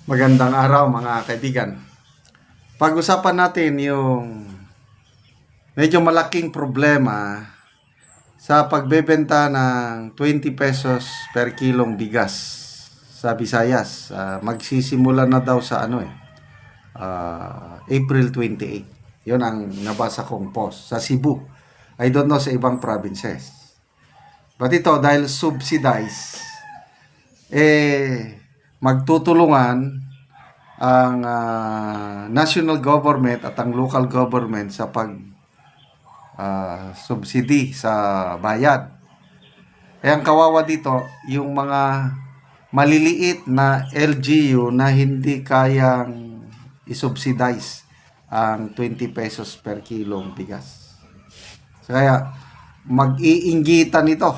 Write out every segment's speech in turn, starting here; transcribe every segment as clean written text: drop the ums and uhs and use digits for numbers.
Magandang araw mga kaibigan. Pag-usapan natin yung medyo malaking problema sa pagbebenta ng 20 pesos per kilong bigas sa Visayas. Magsisimula na daw sa April 28. Yun ang nabasa kong post sa Cebu. I don't know sa ibang provinces. But ito dahil subsidized, magtutulungan ang national government at ang local government sa pag subsidy sa bayad. Ang kawawa dito, yung mga maliliit na LGU na hindi kayang isubsidize ang 20 pesos per kilong bigas. So, kaya mag-iinggitan ito.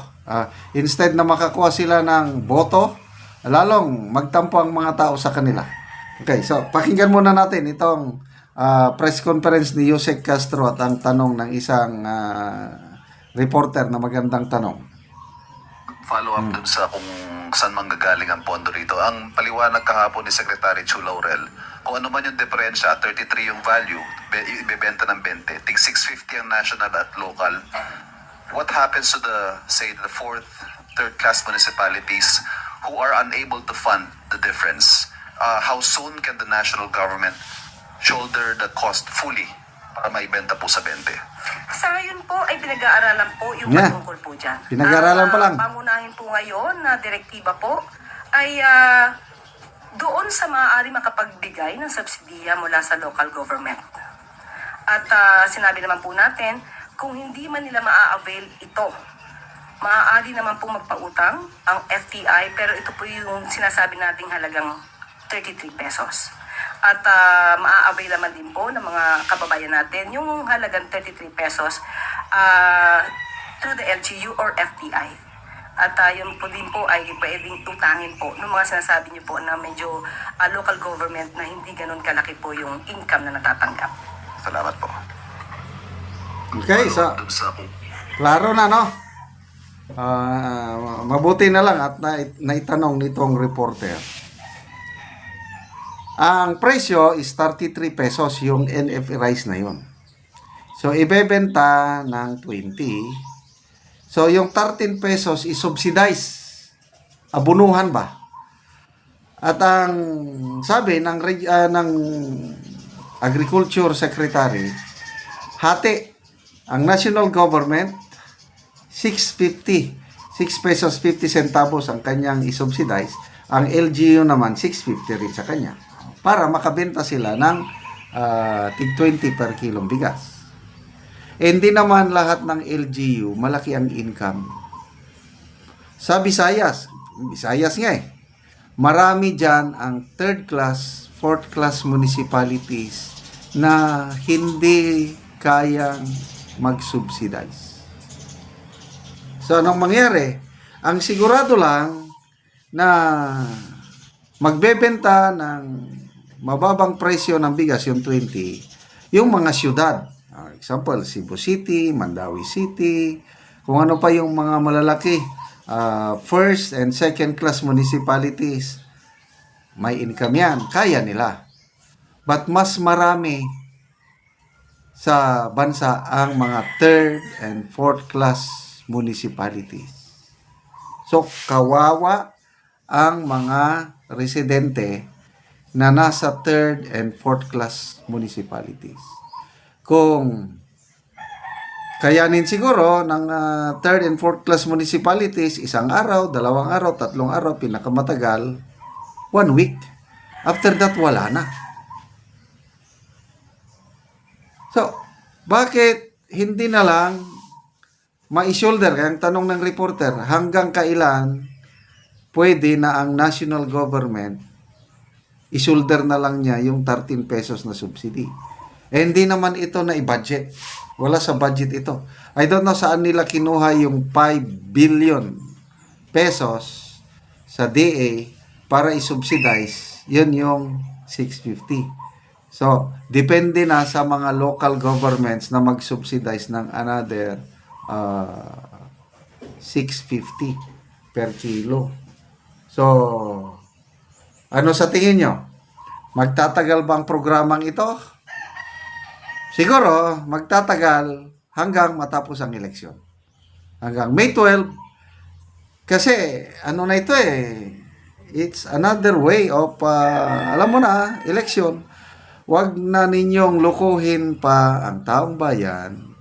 Instead na makakuha sila ng boto, lalong magtampo ang mga tao sa kanila. Okay, so pakinggan muna natin itong press conference ni Yusek Castro at ang tanong ng isang reporter na magandang tanong. Follow up dun sa kung saan manggagaling ang pondo rito. Ang paliwanag kahapon ni Secretary Chu Laurel, kung ano man yung diferensya, 33 yung value, ibebenta ng 20, tig 650 ang national at local. What happens to the, say, the fourth, third class municipalities who are unable to fund the difference? How soon can the national government shoulder the cost fully para maibenta po sa 20? Sa ngayon po ay pinag-aaralan po yung patungkol po dyan. Pinag-aaralan pa lang. Pamunahin po ngayon na direktiba po ay doon sa maaari makapagbigay ng subsidiya mula sa local government. At sinabi naman po natin, kung hindi man nila maa-avail ito, maaari naman po magpautang ang FTI, pero ito po yung sinasabi nating halagang 33 pesos. At maa-avail naman din po ng mga kababayan natin yung halagang 33 pesos through the LGU or FTI. At yun po din po ay pwedeng utangin po ng mga sinasabi niyo po na medyo local government na hindi ganun kalaki po yung income na natatanggap. Salamat po. Okay, so klaro na, no? Mabuti na lang at naitanong nitong reporter. Ang presyo is 33 pesos yung NFA rice na yun. So, ibebenta ng 20. So, yung 13 pesos is subsidized. Abunuhan ba? At ang sabi ng Agriculture Secretary, hati ang national government 650, 6 pesos 50 centavos ang kanyang isubsidize. Ang LGU naman 650 rin sa kanya para makabenta sila ng tig 20 per kilong bigas. Hindi naman lahat ng LGU malaki ang income. Sa Visayas nga marami dyan ang third class, fourth class municipalities na hindi kayang mag-subsidize. So, anong mangyari? Ang sigurado lang na magbebenta ng mababang presyo ng bigas, yung 20, yung mga syudad. Example, Cebu City, Mandawi City, kung ano pa yung mga malalaki, first and second class municipalities, may income yan, kaya nila. But mas marami sa bansa ang mga third and fourth class municipalities. So, kawawa ang mga residente na nasa third and fourth class municipalities. Kung kayanin siguro ng third and fourth class municipalities, isang araw, 2 araw, 3 araw, pinakamatagal, 1 week. After that, wala na. So, bakit hindi na lang ma-shoulder? Kaya ang tanong ng reporter, hanggang kailan pwede na ang national government i-shoulder na lang niya yung 13 pesos na subsidy? Hindi naman ito na i-budget. Wala sa budget ito. I don't know saan nila kinuha yung 5 billion pesos sa DA para i-subsidize. Yun yung 650. So, depende na sa mga local governments na mag-subsidize ng another 650 per kilo. So, ano sa tingin nyo? Magtatagal bang programang ito? Siguro, magtatagal hanggang matapos ang eleksyon. Hanggang May 12. Kasi, ano na ito eh, it's another way of, alam mo na, eleksyon. Huwag na ninyong lukuhin pa ang taong bayan.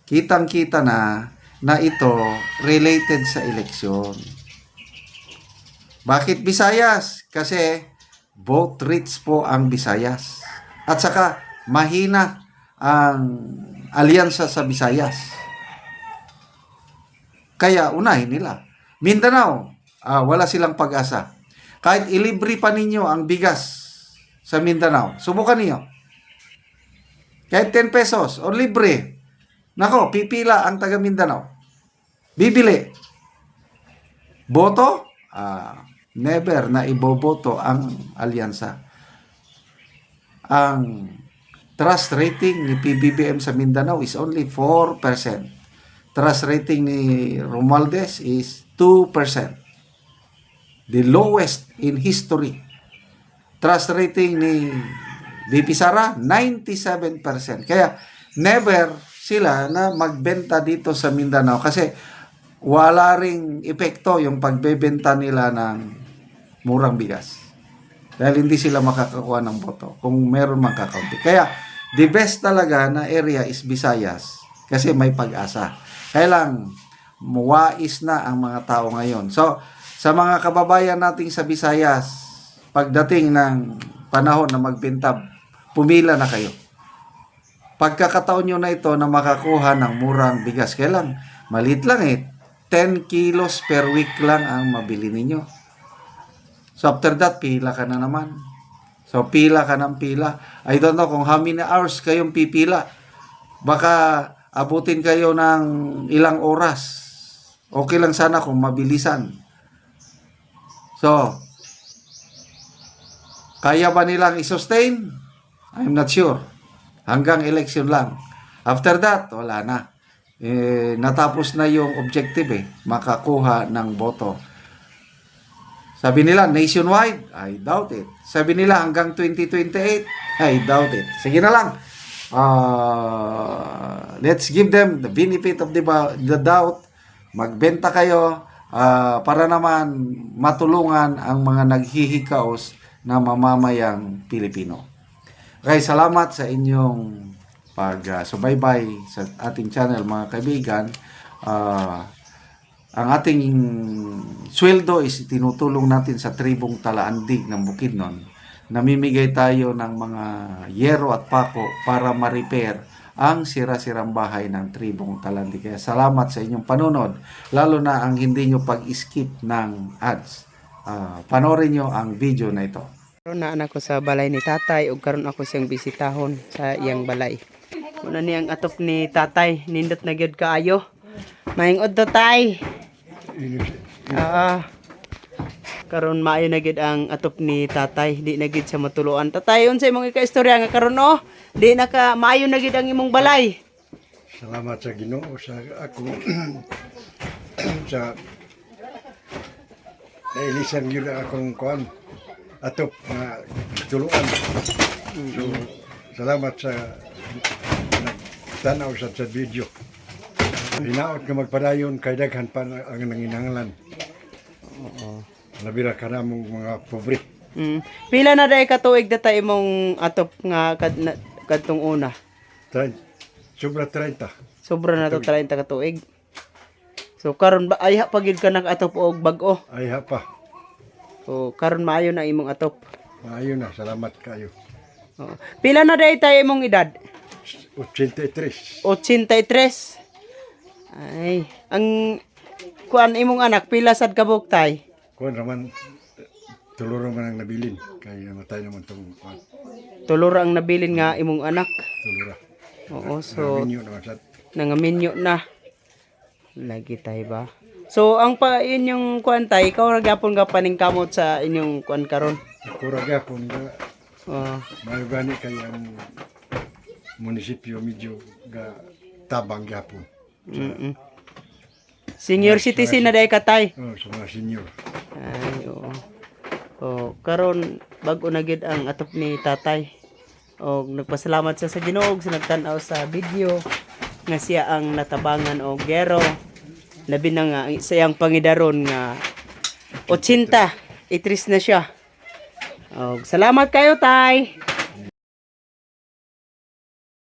Kitang-kita na ito related sa eleksyon. Bakit Visayas? Kasi vote rich po ang Visayas. At saka mahina ang alyansa sa Visayas. Kaya unahin nila. Mindanao, wala silang pag-asa. Kahit ilibre pa ninyo ang bigas sa Mindanao, subukan niyo. Kahit 10 pesos o libre. Nako, pipila ang taga Mindanao. Bibili. Boto? Never na iboboto ang alyansa. Ang trust rating ni PBBM sa Mindanao is only 4%. Trust rating ni Romualdez is 2%. The lowest in history. Trust rating ni VP Sara, 97%. Kaya never sila na magbenta dito sa Mindanao kasi wala ring epekto yung pagbebenta nila ng murang bigas. Dahil hindi sila makakakuha ng boto kung meron mang kakaunti. Kaya the best talaga na area is Visayas kasi may pag-asa. Kaya lang muwais na ang mga tao ngayon. So, sa mga kababayan nating sa Visayas, pagdating ng panahon na magbenta, pumila na kayo. Pagkakataon nyo na ito na makakuha ng murang bigas. Kaya lang, maliit lang eh. 10 kilos per week lang ang mabili ninyo. So after that, pila ka na naman. So pila ka ng pila. I don't know kung how many hours kayong pipila. Baka abutin kayo ng ilang oras. Okay lang sana kung mabilisan. So, kaya ba nilang i-sustain? I'm not sure. Hanggang election lang. After that, wala na. Natapos na yung objective makakuha ng boto. Sabi nila nationwide, I doubt it. Sabi nila hanggang 2028, I doubt it. Sige na lang. Let's give them the benefit of the doubt. Magbenta kayo para naman matulungan ang mga naghihikaos na mamamayang Pilipino. Okay, salamat sa inyong pag-subaybay sa ating channel mga kaibigan. Ang ating sweldo is tinutulong natin sa tribong Talaandig ng Bukidnon. Namimigay tayo ng mga yero at pako para ma-repair ang sira-sirang bahay ng tribong Talaandig. Kaya salamat sa inyong panunod, lalo na ang hindi nyo pag-skip ng ads. Panoorin nyo ang video na ito. Karon na anak ko sa balay ni tatay ug karon ako siyang bisitahon sa iyang balay. Muna ni ang atop ni tatay, nindot na gyud kaayo. Maingod to tay. Karon maayo na gyud ang atop ni tatay, di na gyud sa matuluan. Tatay, unsay imong ika-istorya nga karon no? Di na ka maayo na gyud ang imong balay. Salamat sa Ginoo sa ako sa nailisan yun akong kuan atop na tuluan. So, salamat sa nagtanaw sa video. Hinaot nga magpadayon kay daghan pa ang nanginahanglan. Oo. Labira ka na mong mga pobre. Pila na day katuig data imong atop nga kadtong una? Sobra 30. Sobra na to 30 katuig. So karon ba ay pagid ka nag-atop og bag-o? Ay ha pa. So karon maayo na imong atop. Maayo na, salamat kayo. Oo. Pila na day tayo imong edad? 83. 83. Ay, ang kuan imong anak pila sad kabuk tay? Kuan raman tuluro man ang nabilin kay namatay naman tong kuan. Tulura ang nabilin nga imong anak. Tulura. Oo, so Minyo naman sad. nangaminyo na. Lagi tay ba? So ang pa inyong kuan tay, ikaw ra gyapon ka paningkamot sa inyong kuan karon. Kura gyapon nga Oo. mayo gani kay ang munisipyo medyo ga tabang gyapon. Senior citizen na day ka tay. Oh, sa mga senior. Ay, oo. O karon bag-o na gyud ang atop ni tatay. O nagpasalamat siya sa Ginoo sa nagtan-aw sa video nga siya ang natabangan og gero. Labi na nga sa iyang pangidaron nga 80 itris na siya. O salamat kayo tay.